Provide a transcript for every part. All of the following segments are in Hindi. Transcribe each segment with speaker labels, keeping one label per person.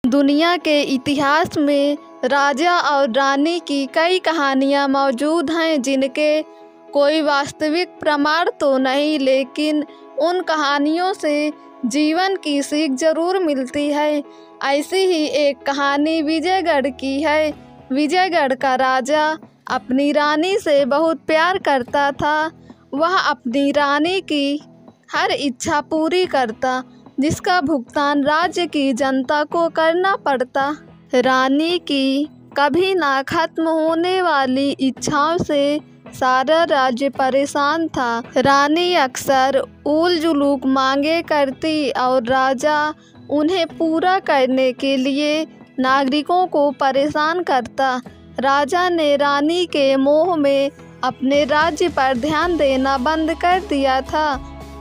Speaker 1: दुनिया के इतिहास में राजा और रानी की कई कहानियाँ मौजूद हैं जिनके कोई वास्तविक प्रमाण तो नहीं, लेकिन उन कहानियों से जीवन की सीख जरूर मिलती है। ऐसी ही एक कहानी विजयगढ़ की है। विजयगढ़ का राजा अपनी रानी से बहुत प्यार करता था। वह अपनी रानी की हर इच्छा पूरी करता, जिसका भुगतान राज्य की जनता को करना पड़ता। रानी की कभी ना खत्म होने वाली इच्छाओं से सारा राज्य परेशान था। रानी अक्सर उल जुलूक मांगे करती और राजा उन्हें पूरा करने के लिए नागरिकों को परेशान करता। राजा ने रानी के मोह में अपने राज्य पर ध्यान देना बंद कर दिया था।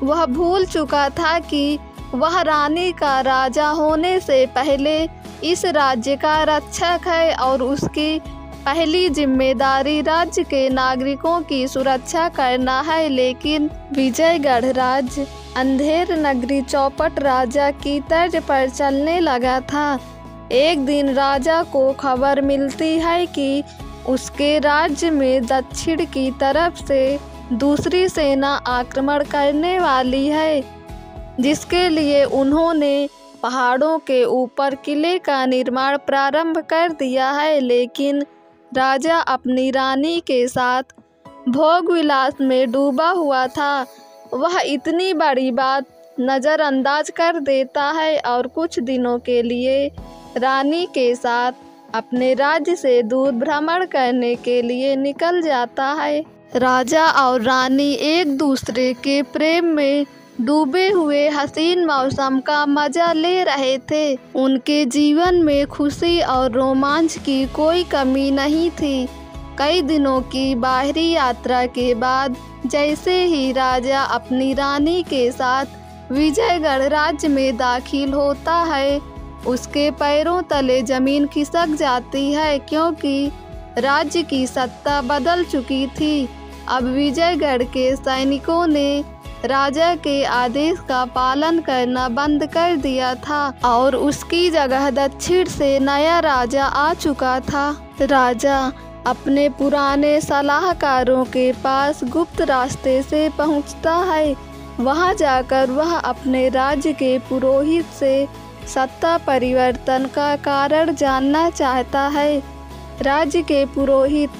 Speaker 1: वह भूल चुका था कि वह रानी का राजा होने से पहले इस राज्य का रक्षक है और उसकी पहली जिम्मेदारी राज्य के नागरिकों की सुरक्षा करना है। लेकिन विजयगढ़ राज्य अंधेर नगरी चौपट राजा की तर्ज पर चलने लगा था। एक दिन राजा को खबर मिलती है कि उसके राज्य में दक्षिण की तरफ से दूसरी सेना आक्रमण करने वाली है, जिसके लिए उन्होंने पहाड़ों के ऊपर किले का निर्माण प्रारंभ कर दिया है। लेकिन राजा अपनी रानी के साथ भोग विलास में डूबा हुआ था। वह इतनी बड़ी बात नज़रअंदाज कर देता है और कुछ दिनों के लिए रानी के साथ अपने राज्य से दूर भ्रमण करने के लिए निकल जाता है। राजा और रानी एक दूसरे के प्रेम में डूबे हुए हसीन मौसम का मजा ले रहे थे। उनके जीवन में खुशी और रोमांच की कोई कमी नहीं थी। कई दिनों की बाहरी यात्रा के बाद जैसे ही राजा अपनी रानी के साथ विजयगढ़ राज्य में दाखिल होता है, उसके पैरों तले जमीन खिसक जाती है, क्योंकि राज्य की सत्ता बदल चुकी थी। अब विजयगढ़ के सैनिकों ने राजा के आदेश का पालन करना बंद कर दिया था और उसकी जगह दक्षिण से नया राजा आ चुका था। राजा अपने पुराने सलाहकारों के पास गुप्त रास्ते से पहुंचता है। वहां जाकर वह अपने राज्य के पुरोहित से सत्ता परिवर्तन का कारण जानना चाहता है। राज्य के पुरोहित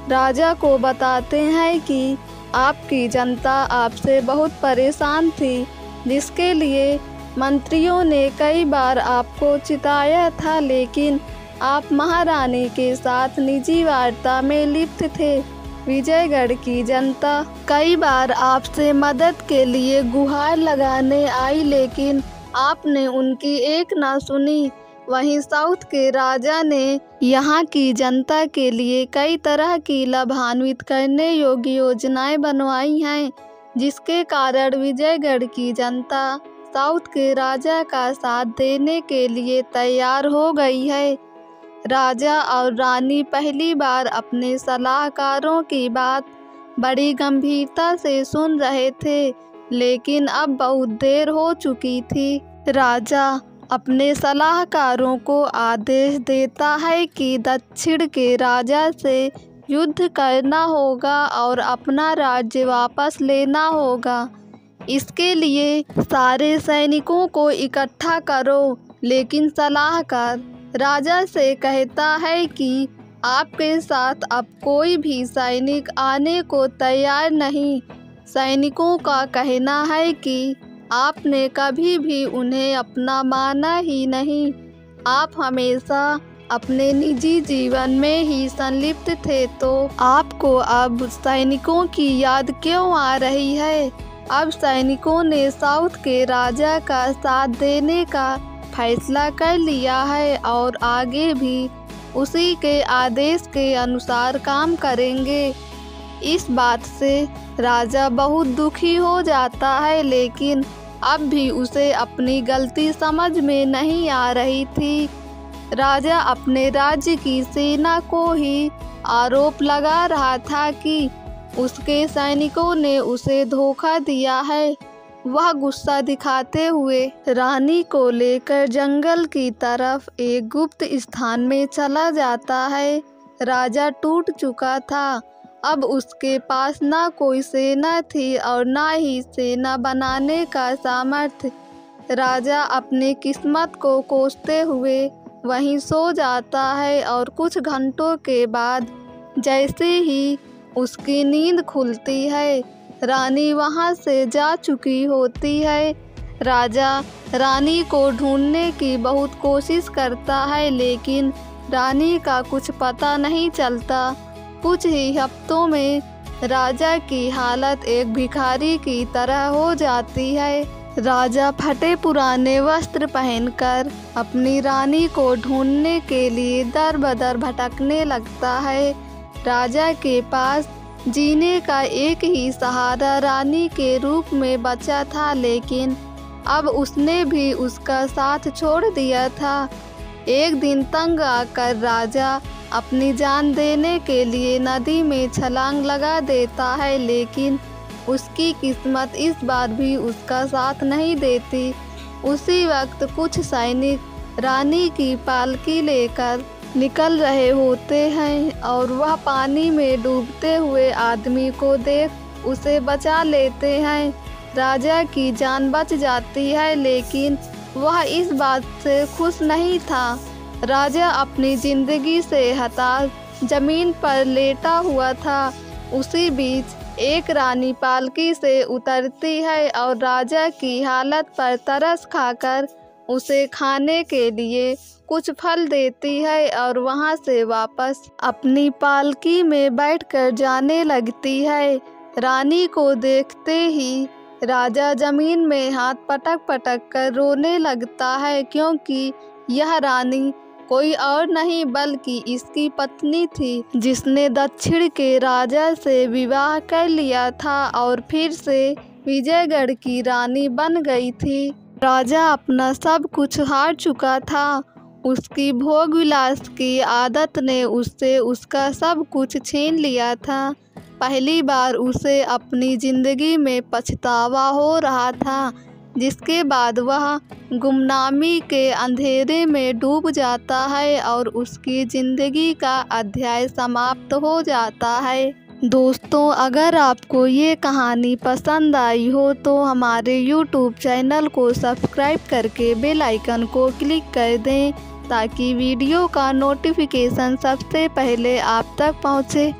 Speaker 1: राजा को बताते हैं कि आपकी जनता आपसे बहुत परेशान थी, जिसके लिए मंत्रियों ने कई बार आपको चिताया था, लेकिन आप महारानी के साथ निजी वार्ता में लिप्त थे। विजयगढ़ की जनता कई बार आपसे मदद के लिए गुहार लगाने आई, लेकिन आपने उनकी एक ना सुनी। वहीं साउथ के राजा ने यहाँ की जनता के लिए कई तरह की लाभान्वित करने योग्य योजनाएं बनवाई हैं, जिसके कारण विजयगढ़ की जनता साउथ के राजा का साथ देने के लिए तैयार हो गई है। राजा और रानी पहली बार अपने सलाहकारों की बात बड़ी गंभीरता से सुन रहे थे, लेकिन अब बहुत देर हो चुकी थी। राजा अपने सलाहकारों को आदेश देता है कि दक्षिण के राजा से युद्ध करना होगा और अपना राज्य वापस लेना होगा। इसके लिए सारे सैनिकों को इकट्ठा करो। लेकिन सलाहकार राजा से कहता है कि आपके साथ अब कोई भी सैनिक आने को तैयार नहीं। सैनिकों का कहना है कि आपने कभी भी उन्हें अपना माना ही नहीं। आप हमेशा अपने निजी जीवन में ही संलिप्त थे, तो आपको अब सैनिकों की याद क्यों आ रही है? अब सैनिकों ने साउथ के राजा का साथ देने का फैसला कर लिया है और आगे भी उसी के आदेश के अनुसार काम करेंगे। इस बात से राजा बहुत दुखी हो जाता है, लेकिन अब भी उसे अपनी गलती समझ में नहीं आ रही थी। राजा अपने राज्य की सेना को ही आरोप लगा रहा था कि उसके सैनिकों ने उसे धोखा दिया है। वह गुस्सा दिखाते हुए रानी को लेकर जंगल की तरफ एक गुप्त स्थान में चला जाता है। राजा टूट चुका था। अब उसके पास ना कोई सेना थी और ना ही सेना बनाने का सामर्थ्य। राजा अपनी किस्मत को कोसते हुए वहीं सो जाता है और कुछ घंटों के बाद जैसे ही उसकी नींद खुलती है, रानी वहां से जा चुकी होती है। राजा रानी को ढूंढने की बहुत कोशिश करता है, लेकिन रानी का कुछ पता नहीं चलता। कुछ ही हफ्तों में राजा की हालत एक भिखारी की तरह हो जाती है। राजा फटे पुराने वस्त्र पहनकर अपनी रानी को ढूंढने के लिए दर बदर भटकने लगता है। राजा के पास जीने का एक ही सहारा रानी के रूप में बचा था, लेकिन अब उसने भी उसका साथ छोड़ दिया था। एक दिन तंग आकर राजा अपनी जान देने के लिए नदी में छलांग लगा देता है, लेकिन उसकी किस्मत इस बार भी उसका साथ नहीं देती। उसी वक्त कुछ सैनिक रानी की पालकी लेकर निकल रहे होते हैं और वह पानी में डूबते हुए आदमी को देख उसे बचा लेते हैं। राजा की जान बच जाती है, लेकिन वह इस बात से खुश नहीं था। राजा अपनी जिंदगी से हताश जमीन पर लेटा हुआ था। उसी बीच एक रानी पालकी से उतरती है और राजा की हालत पर तरस खाकर उसे खाने के लिए कुछ फल देती है और वहां से वापस अपनी पालकी में बैठकर जाने लगती है। रानी को देखते ही राजा जमीन में हाथ पटक पटक कर रोने लगता है, क्योंकि यह रानी कोई और नहीं बल्कि इसकी पत्नी थी, जिसने दक्षिण के राजा से विवाह कर लिया था और फिर से विजयगढ़ की रानी बन गई थी। राजा अपना सब कुछ हार चुका था। उसकी भोग विलास की आदत ने उससे उसका सब कुछ छीन लिया था। पहली बार उसे अपनी जिंदगी में पछतावा हो रहा था, जिसके बाद वह गुमनामी के अंधेरे में डूब जाता है और उसकी ज़िंदगी का अध्याय समाप्त हो जाता है। दोस्तों, अगर आपको ये कहानी पसंद आई हो तो हमारे YouTube चैनल को सब्सक्राइब करके बेल आइकन को क्लिक कर दें, ताकि वीडियो का नोटिफिकेशन सबसे पहले आप तक पहुँचे।